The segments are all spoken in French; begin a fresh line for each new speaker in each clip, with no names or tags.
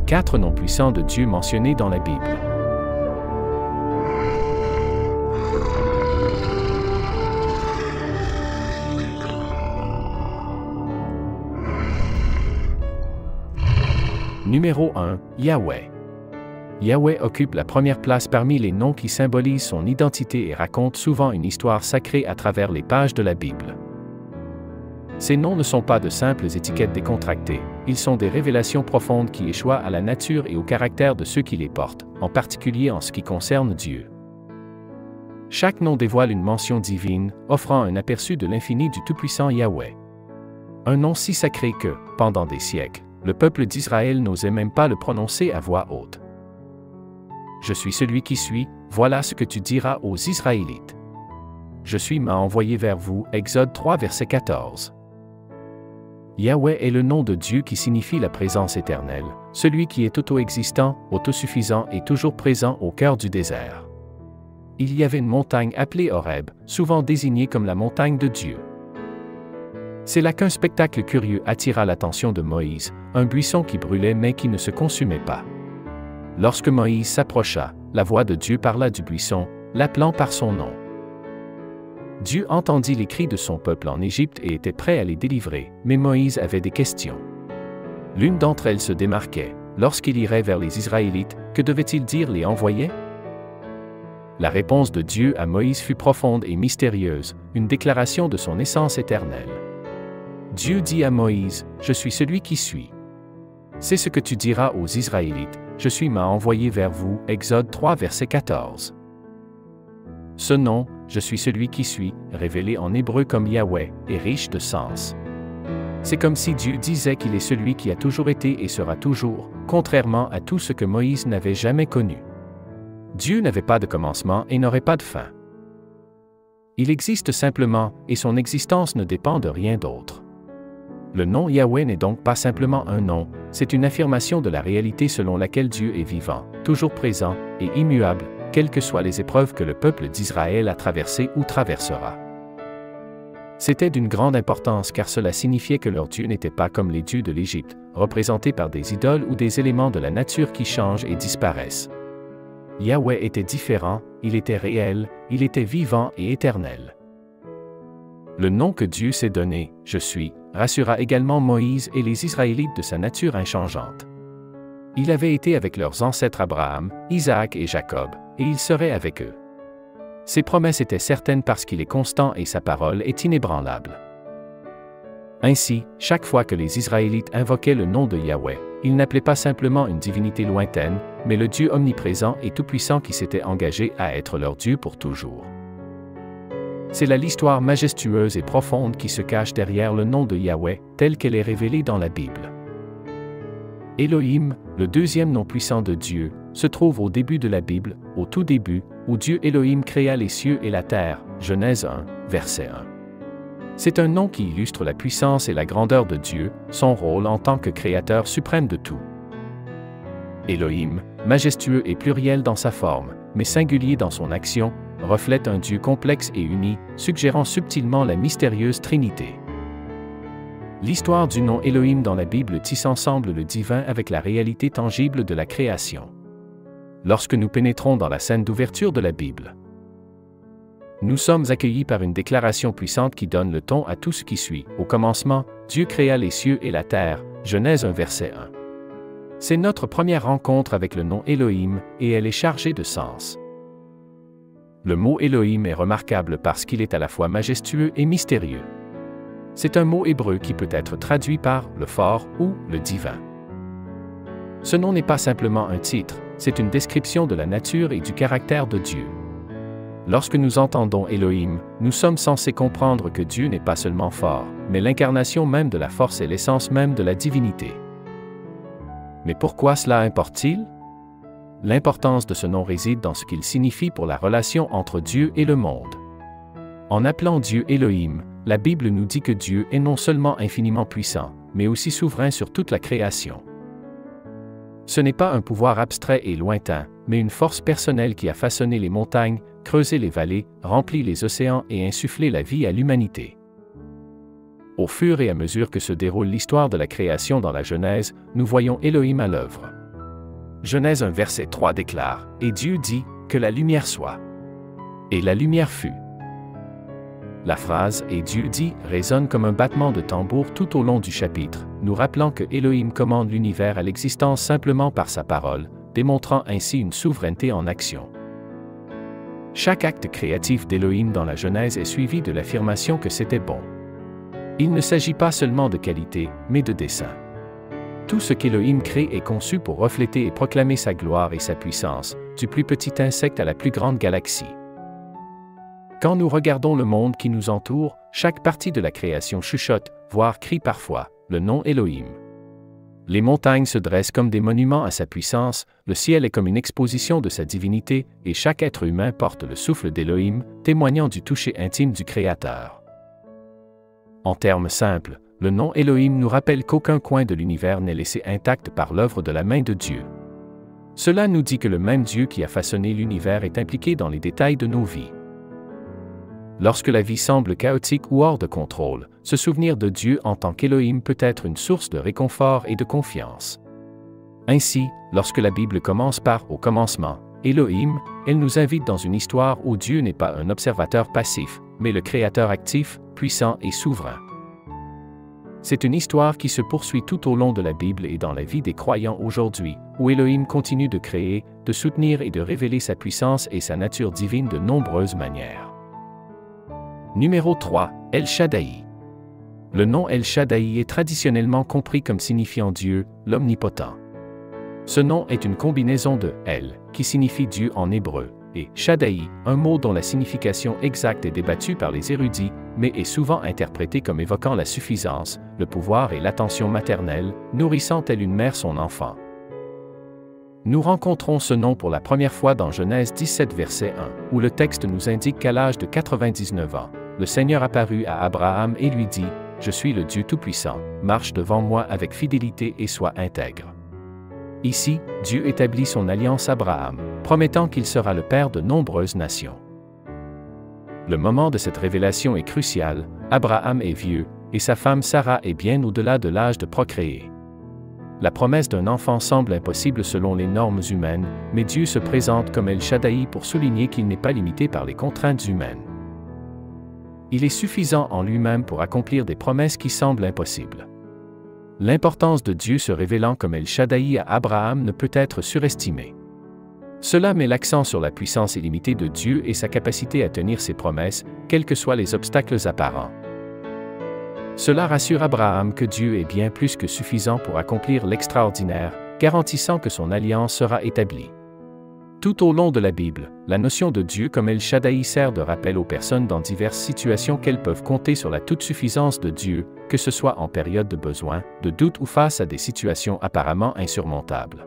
4 noms puissants de Dieu mentionnés dans la Bible. Numéro 1, Yahweh. Yahweh occupe la première place parmi les noms qui symbolisent son identité et racontent souvent une histoire sacrée à travers les pages de la Bible. Ces noms ne sont pas de simples étiquettes décontractées, ils sont des révélations profondes qui échoient à la nature et au caractère de ceux qui les portent, en particulier en ce qui concerne Dieu. Chaque nom dévoile une mention divine, offrant un aperçu de l'infini du Tout-Puissant Yahweh. Un nom si sacré que, pendant des siècles, le peuple d'Israël n'osait même pas le prononcer à voix haute. Je suis celui qui suis, voilà ce que tu diras aux Israélites. Je suis m'a envoyé vers vous, Exode 3 verset 14. Yahweh est le nom de Dieu qui signifie la présence éternelle, celui qui est auto-existant, autosuffisant et toujours présent au cœur du désert. Il y avait une montagne appelée Horeb, souvent désignée comme la montagne de Dieu. C'est là qu'un spectacle curieux attira l'attention de Moïse, un buisson qui brûlait mais qui ne se consumait pas. Lorsque Moïse s'approcha, la voix de Dieu parla du buisson, l'appelant par son nom. Dieu entendit les cris de son peuple en Égypte et était prêt à les délivrer, mais Moïse avait des questions. L'une d'entre elles se démarquait. Lorsqu'il irait vers les Israélites, que devait-il dire les envoyer? La réponse de Dieu à Moïse fut profonde et mystérieuse, une déclaration de son essence éternelle. Dieu dit à Moïse, « Je suis celui qui suis. » C'est ce que tu diras aux Israélites, « Je suis m'a envoyé vers vous » Exode 3 verset 14. Ce nom, « Je suis celui qui suis », révélé en hébreu comme Yahweh, est riche de sens. C'est comme si Dieu disait qu'il est celui qui a toujours été et sera toujours, contrairement à tout ce que Moïse n'avait jamais connu. Dieu n'avait pas de commencement et n'aurait pas de fin. Il existe simplement, et son existence ne dépend de rien d'autre. Le nom Yahweh n'est donc pas simplement un nom, c'est une affirmation de la réalité selon laquelle Dieu est vivant, toujours présent et immuable, quelles que soient les épreuves que le peuple d'Israël a traversées ou traversera. C'était d'une grande importance car cela signifiait que leur Dieu n'était pas comme les dieux de l'Égypte, représentés par des idoles ou des éléments de la nature qui changent et disparaissent. Yahweh était différent, il était réel, il était vivant et éternel. Le nom que Dieu s'est donné, « Je suis », rassura également Moïse et les Israélites de sa nature inchangeante. Il avait été avec leurs ancêtres Abraham, Isaac et Jacob, et il serait avec eux. Ses promesses étaient certaines parce qu'il est constant et sa parole est inébranlable. Ainsi, chaque fois que les Israélites invoquaient le nom de Yahweh, ils n'appelaient pas simplement une divinité lointaine, mais le Dieu omniprésent et tout-puissant qui s'était engagé à être leur Dieu pour toujours. C'est là l'histoire majestueuse et profonde qui se cache derrière le nom de Yahweh, telle qu'elle est révélée dans la Bible. Elohim, le deuxième nom puissant de Dieu, se trouve au début de la Bible, au tout début, où Dieu Elohim créa les cieux et la terre, Genèse 1, verset 1. C'est un nom qui illustre la puissance et la grandeur de Dieu, son rôle en tant que créateur suprême de tout. Elohim, majestueux et pluriel dans sa forme, mais singulier dans son action, reflète un Dieu complexe et uni, suggérant subtilement la mystérieuse Trinité. L'histoire du nom Elohim dans la Bible tisse ensemble le divin avec la réalité tangible de la création. Lorsque nous pénétrons dans la scène d'ouverture de la Bible, nous sommes accueillis par une déclaration puissante qui donne le ton à tout ce qui suit. Au commencement, Dieu créa les cieux et la terre, Genèse 1 verset 1. C'est notre première rencontre avec le nom Elohim, et elle est chargée de sens. Le mot Elohim est remarquable parce qu'il est à la fois majestueux et mystérieux. C'est un mot hébreu qui peut être traduit par « le fort » ou « le divin ». Ce nom n'est pas simplement un titre, c'est une description de la nature et du caractère de Dieu. Lorsque nous entendons Elohim, nous sommes censés comprendre que Dieu n'est pas seulement fort, mais l'incarnation même de la force et l'essence même de la divinité. Mais pourquoi cela importe-t-il? L'importance de ce nom réside dans ce qu'il signifie pour la relation entre Dieu et le monde. En appelant Dieu Elohim, la Bible nous dit que Dieu est non seulement infiniment puissant, mais aussi souverain sur toute la création. Ce n'est pas un pouvoir abstrait et lointain, mais une force personnelle qui a façonné les montagnes, creusé les vallées, rempli les océans et insufflé la vie à l'humanité. Au fur et à mesure que se déroule l'histoire de la création dans la Genèse, nous voyons Elohim à l'œuvre. Genèse 1 verset 3 déclare, « Et Dieu dit, que la lumière soit. Et la lumière fut. » La phrase « Et Dieu dit » résonne comme un battement de tambour tout au long du chapitre, nous rappelant que Elohim commande l'univers à l'existence simplement par sa parole, démontrant ainsi une souveraineté en action. Chaque acte créatif d'Elohim dans la Genèse est suivi de l'affirmation que c'était bon. Il ne s'agit pas seulement de qualité, mais de dessein. Tout ce qu'Elohim crée est conçu pour refléter et proclamer sa gloire et sa puissance, du plus petit insecte à la plus grande galaxie. Quand nous regardons le monde qui nous entoure, chaque partie de la création chuchote, voire crie parfois, le nom Elohim. Les montagnes se dressent comme des monuments à sa puissance, le ciel est comme une exposition de sa divinité, et chaque être humain porte le souffle d'Elohim, témoignant du toucher intime du Créateur. En termes simples, le nom Elohim nous rappelle qu'aucun coin de l'univers n'est laissé intact par l'œuvre de la main de Dieu. Cela nous dit que le même Dieu qui a façonné l'univers est impliqué dans les détails de nos vies. Lorsque la vie semble chaotique ou hors de contrôle, se souvenir de Dieu en tant qu'Elohim peut être une source de réconfort et de confiance. Ainsi, lorsque la Bible commence par « Au commencement », Elohim, elle nous invite dans une histoire où Dieu n'est pas un observateur passif, mais le Créateur actif, puissant et souverain. C'est une histoire qui se poursuit tout au long de la Bible et dans la vie des croyants aujourd'hui, où Elohim continue de créer, de soutenir et de révéler sa puissance et sa nature divine de nombreuses manières. Numéro 3, El Shaddai. Le nom El Shaddai est traditionnellement compris comme signifiant Dieu, l'Omnipotent. Ce nom est une combinaison de El, qui signifie Dieu en hébreu, et Shaddai, un mot dont la signification exacte est débattue par les érudits, mais est souvent interprété comme évoquant la suffisance, le pouvoir et l'attention maternelle, nourrissant telle une mère son enfant. Nous rencontrons ce nom pour la première fois dans Genèse 17 verset 1, où le texte nous indique qu'à l'âge de 99 ans, le Seigneur apparut à Abraham et lui dit, « Je suis le Dieu Tout-Puissant, marche devant moi avec fidélité et sois intègre. » Ici, Dieu établit son alliance à Abraham, promettant qu'il sera le père de nombreuses nations. Le moment de cette révélation est crucial, Abraham est vieux, et sa femme Sarah est bien au-delà de l'âge de procréer. La promesse d'un enfant semble impossible selon les normes humaines, mais Dieu se présente comme El Shaddai pour souligner qu'il n'est pas limité par les contraintes humaines. Il est suffisant en lui-même pour accomplir des promesses qui semblent impossibles. L'importance de Dieu se révélant comme El Shaddai à Abraham ne peut être surestimée. Cela met l'accent sur la puissance illimitée de Dieu et sa capacité à tenir ses promesses, quels que soient les obstacles apparents. Cela rassure Abraham que Dieu est bien plus que suffisant pour accomplir l'extraordinaire, garantissant que son alliance sera établie. Tout au long de la Bible, la notion de Dieu comme El Shaddai sert de rappel aux personnes dans diverses situations qu'elles peuvent compter sur la toute-suffisance de Dieu, que ce soit en période de besoin, de doute ou face à des situations apparemment insurmontables.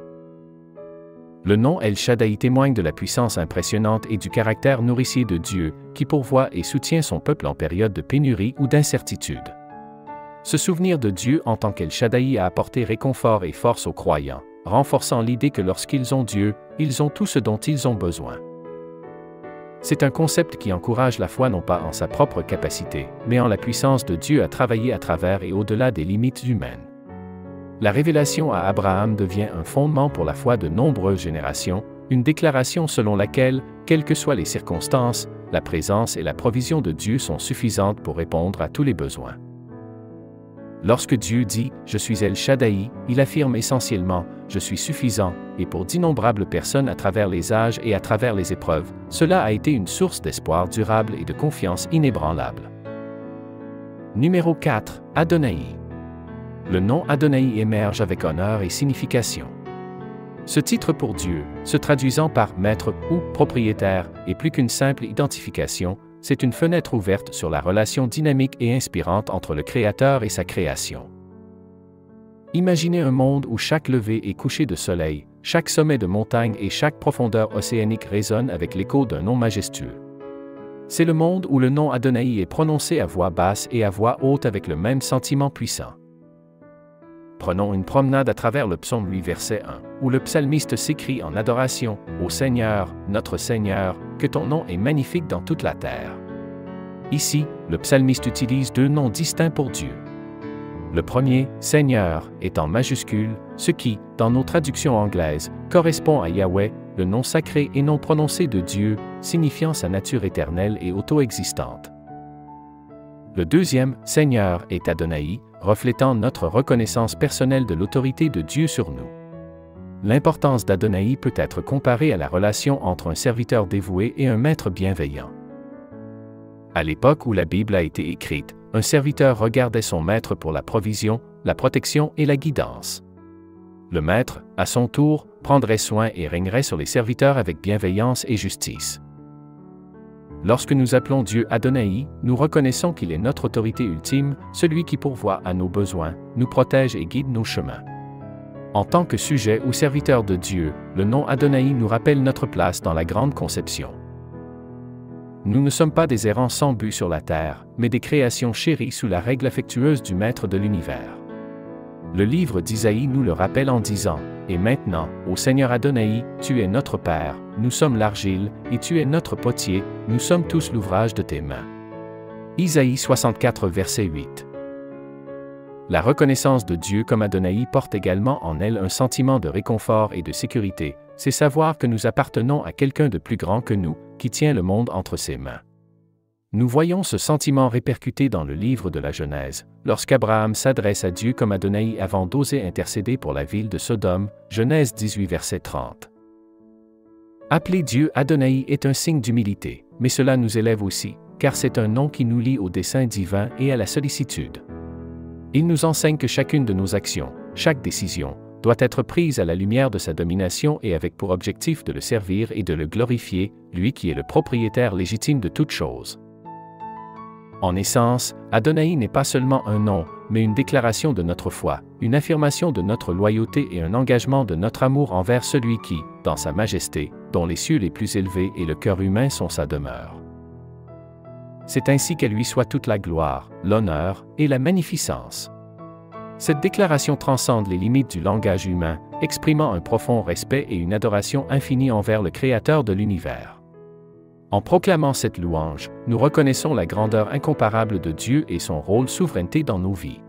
Le nom El Shaddai témoigne de la puissance impressionnante et du caractère nourricier de Dieu, qui pourvoit et soutient son peuple en période de pénurie ou d'incertitude. Se souvenir de Dieu en tant qu'El Shaddai a apporté réconfort et force aux croyants, renforçant l'idée que lorsqu'ils ont Dieu, ils ont tout ce dont ils ont besoin. C'est un concept qui encourage la foi non pas en sa propre capacité, mais en la puissance de Dieu à travailler à travers et au-delà des limites humaines. La révélation à Abraham devient un fondement pour la foi de nombreuses générations, une déclaration selon laquelle, quelles que soient les circonstances, la présence et la provision de Dieu sont suffisantes pour répondre à tous les besoins. Lorsque Dieu dit « Je suis El Shaddai », il affirme essentiellement « Je suis suffisant » et pour d'innombrables personnes à travers les âges et à travers les épreuves, cela a été une source d'espoir durable et de confiance inébranlable. Numéro 4, Adonai. Le nom Adonai émerge avec honneur et signification. Ce titre pour Dieu, se traduisant par « maître » ou « propriétaire », est plus qu'une simple identification, c'est une fenêtre ouverte sur la relation dynamique et inspirante entre le Créateur et sa création. Imaginez un monde où chaque lever et coucher de soleil, chaque sommet de montagne et chaque profondeur océanique résonnent avec l'écho d'un nom majestueux. C'est le monde où le nom Adonai est prononcé à voix basse et à voix haute avec le même sentiment puissant. Prenons une promenade à travers le psaume 8 verset 1, où le psalmiste s'écrie en adoration « Ô Seigneur, notre Seigneur, que ton nom est magnifique dans toute la terre ». Ici, le psalmiste utilise deux noms distincts pour Dieu. Le premier, Seigneur, est en majuscule, ce qui, dans nos traductions anglaises, correspond à Yahweh, le nom sacré et non prononcé de Dieu, signifiant sa nature éternelle et auto-existante. Le deuxième, Seigneur, est Adonai, reflétant notre reconnaissance personnelle de l'autorité de Dieu sur nous. L'importance d'Adonai peut être comparée à la relation entre un serviteur dévoué et un maître bienveillant. À l'époque où la Bible a été écrite, un serviteur regardait son maître pour la provision, la protection et la guidance. Le maître, à son tour, prendrait soin et régnerait sur les serviteurs avec bienveillance et justice. Lorsque nous appelons Dieu Adonai, nous reconnaissons qu'il est notre autorité ultime, celui qui pourvoit à nos besoins, nous protège et guide nos chemins. En tant que sujet ou serviteur de Dieu, le nom Adonai nous rappelle notre place dans la grande conception. Nous ne sommes pas des errants sans but sur la terre, mais des créations chéries sous la règle affectueuse du Maître de l'univers. Le livre d'Isaïe nous le rappelle en disant « Et maintenant, ô Seigneur Adonai, tu es notre Père, nous sommes l'argile, et tu es notre potier, nous sommes tous l'ouvrage de tes mains. » Isaïe 64 verset 8. La reconnaissance de Dieu comme Adonai porte également en elle un sentiment de réconfort et de sécurité, c'est savoir que nous appartenons à quelqu'un de plus grand que nous, qui tient le monde entre ses mains. Nous voyons ce sentiment répercuté dans le livre de la Genèse, lorsqu'Abraham s'adresse à Dieu comme Adonai avant d'oser intercéder pour la ville de Sodome, Genèse 18 verset 30. Appeler Dieu Adonai est un signe d'humilité, mais cela nous élève aussi, car c'est un nom qui nous lie au dessein divin et à la sollicitude. Il nous enseigne que chacune de nos actions, chaque décision, doit être prise à la lumière de sa domination et avec pour objectif de le servir et de le glorifier, lui qui est le propriétaire légitime de toutes choses. En essence, Adonai n'est pas seulement un nom, mais une déclaration de notre foi, une affirmation de notre loyauté et un engagement de notre amour envers celui qui, dans sa majesté, dont les cieux les plus élevés et le cœur humain sont sa demeure. C'est ainsi qu'à lui soit toute la gloire, l'honneur et la magnificence. Cette déclaration transcende les limites du langage humain, exprimant un profond respect et une adoration infinie envers le Créateur de l'univers. En proclamant cette louange, nous reconnaissons la grandeur incomparable de Dieu et son rôle souveraineté dans nos vies.